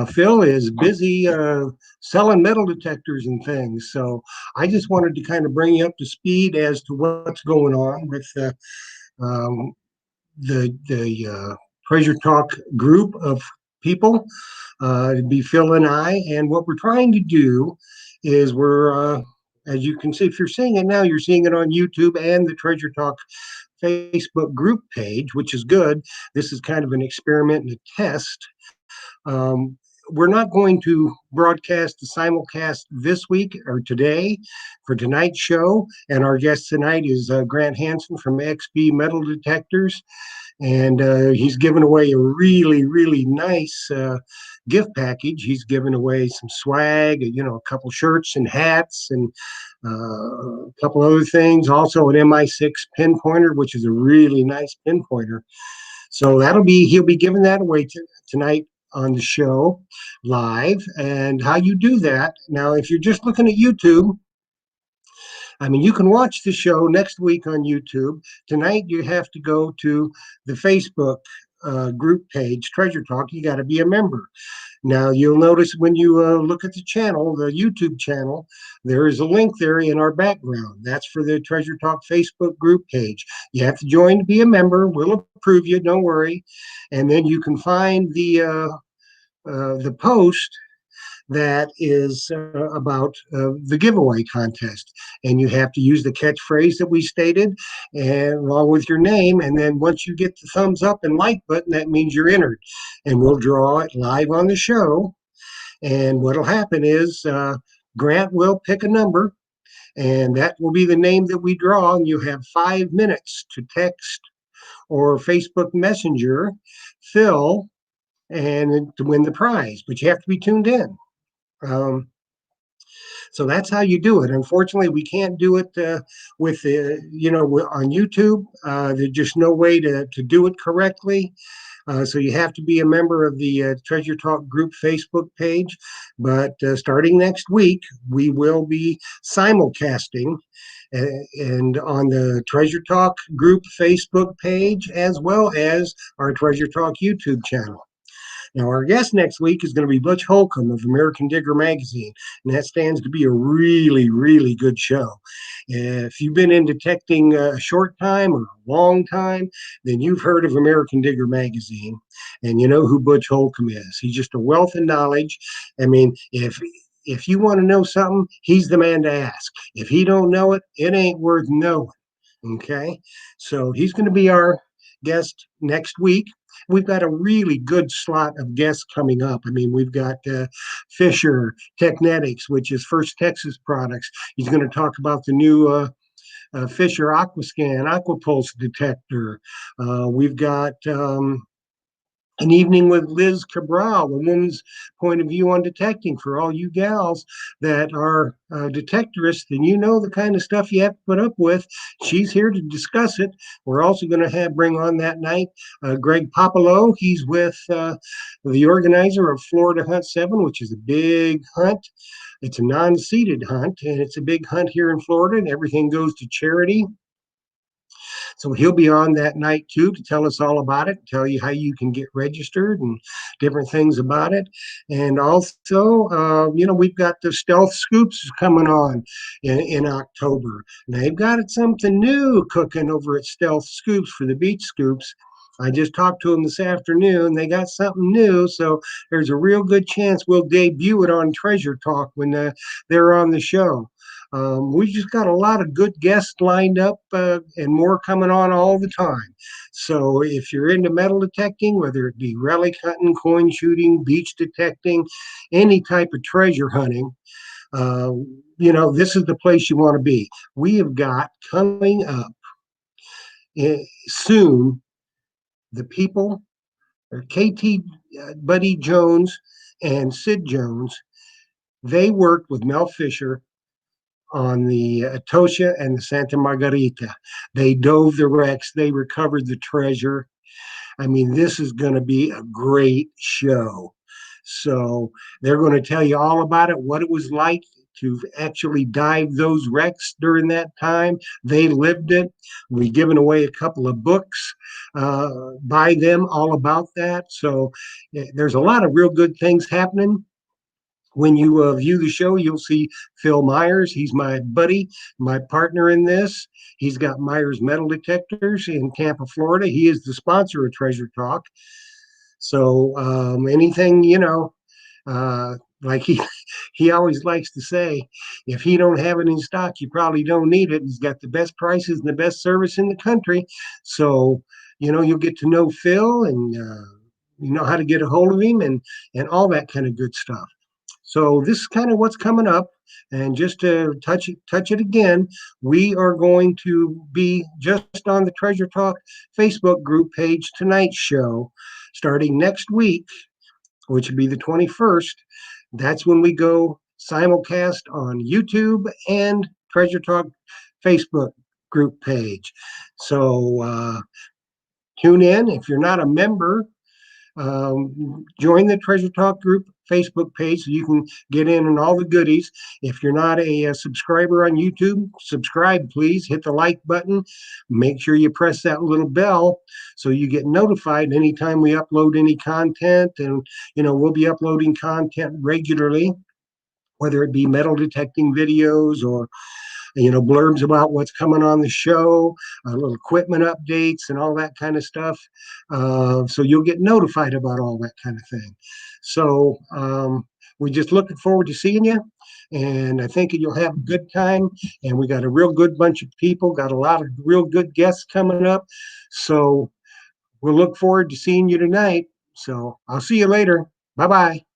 Phil is busy selling metal detectors and things. So I just wanted to kind of bring you up to speed as to what's going on with um, the Treasure Talk group of people. It'd be Phil and I, and what we're trying to do is as you can see, if you're seeing it now, you're seeing it on YouTube and the Treasure Talk Facebook group page, which is good. This is kind of an experiment and a test. We're not going to broadcast the simulcast this week or today for tonight's show. And our guest tonight is Grant Hansen from XB Metal Detectors. And he's given away a really, really nice gift package. He's given away some swag, a couple shirts and hats and a couple other things. Also, an MI6 pinpointer, which is a really nice pinpointer. So he'll be giving that away tonight on the show live. And how you do that now, if you're just looking at YouTube, I mean, you can watch the show next week on YouTube. Tonight, you have to go to the Facebook group page, Treasure Talk. You got to be a member. Now, you'll notice when you look at the channel, the YouTube channel, there is a link there in our background. That's for the Treasure Talk Facebook group page. You have to join to be a member. We'll approve you, don't worry. And then you can find the post that is about the giveaway contest. And you have to use the catchphrase that we stated and along with your name. And then once you get the thumbs up and like button, that means you're entered. And we'll draw it live on the show. And what'll happen is Grant will pick a number, and that will be the name that we draw. And you have 5 minutes to text or Facebook Messenger Phil and to win the prize. But you have to be tuned in. Um, So that's how you do it. Unfortunately, we can't do it on YouTube. There's just no way to do it correctly. So you have to be a member of the Treasure Talk group Facebook page. But starting next week, we will be simulcasting and on the Treasure Talk group Facebook page as well as our Treasure Talk YouTube channel. Now, our guest next week is going to be Butch Holcomb of American Digger Magazine, and that stands to be a really, really good show. If you've been in detecting a short time or a long time, then you've heard of American Digger Magazine, and you know who Butch Holcomb is. He's just a wealth of knowledge. I mean, if you want to know something, he's the man to ask. If he don't know it, it ain't worth knowing. Okay, so he's going to be our guest next week. We've got a really good slot of guests coming up. I mean, we've got Fisher Technetics, which is First Texas Products. He's going to talk about the new Fisher Aquascan Aquapulse detector. We've got an evening with Liz Cabral, a woman's point of view on detecting for all you gals that are detectorists and you know the kind of stuff you have to put up with. She's here to discuss it. We're also going to bring on that night Greg Popolo. He's with the organizer of Florida Hunt 7, which is a big hunt. It's a non-seated hunt, and it's a big hunt here in Florida, and everything goes to charity. So he'll be on that night too to tell us all about it, tell you how you can get registered and different things about it. And also, we've got the Stealth Scoops coming on in October. And they've got something new cooking over at Stealth Scoops for the beach scoops. I just talked to them this afternoon. They got something new, so there's a real good chance we'll debut it on Treasure Talk when they're on the show. We just got a lot of good guests lined up and more coming on all the time. So if you're into metal detecting, whether it be relic hunting, coin shooting, beach detecting, any type of treasure hunting, uh, this is the place you want to be. We have got coming up soon the people, KT Buddy Jones and Sid Jones. They worked with Mel Fisher on the Atosha and the Santa Margarita. They dove the wrecks, they recovered the treasure. I mean, this is going to be a great show. So they're going to tell you all about it, what it was like to actually dive those wrecks during that time. They lived it. We've given away a couple of books by them all about that. So there's a lot of real good things happening. When you view the show, you'll see Phil Myers. He's my buddy, my partner in this. He's got Myers Metal Detectors in Tampa, Florida. He is the sponsor of Treasure Talk. So anything, like he always likes to say, if he don't have it in stock, you probably don't need it. He's got the best prices and the best service in the country. So you'll get to know Phil, and you know how to get a hold of him, and all that kind of good stuff. So this is kind of what's coming up. And just to touch it again, we are going to be just on the Treasure Talk Facebook group page tonight's show, starting next week, which would be the 21st. That's when we go simulcast on YouTube and Treasure Talk Facebook group page. So tune in. If you're not a member, join the Treasure Talk group Facebook page so you can get in on all the goodies. If you're not a subscriber on YouTube, subscribe, please. Hit the like button. Make sure you press that little bell so you get notified anytime we upload any content. And, we'll be uploading content regularly, whether it be metal detecting videos or blurbs about what's coming on the show, little equipment updates, and all that kind of stuff. So you'll get notified about all that kind of thing. So we're just looking forward to seeing you. And I think you'll have a good time. And we got a real good bunch of people, got a lot of real good guests coming up. So we'll look forward to seeing you tonight. So I'll see you later. Bye-bye.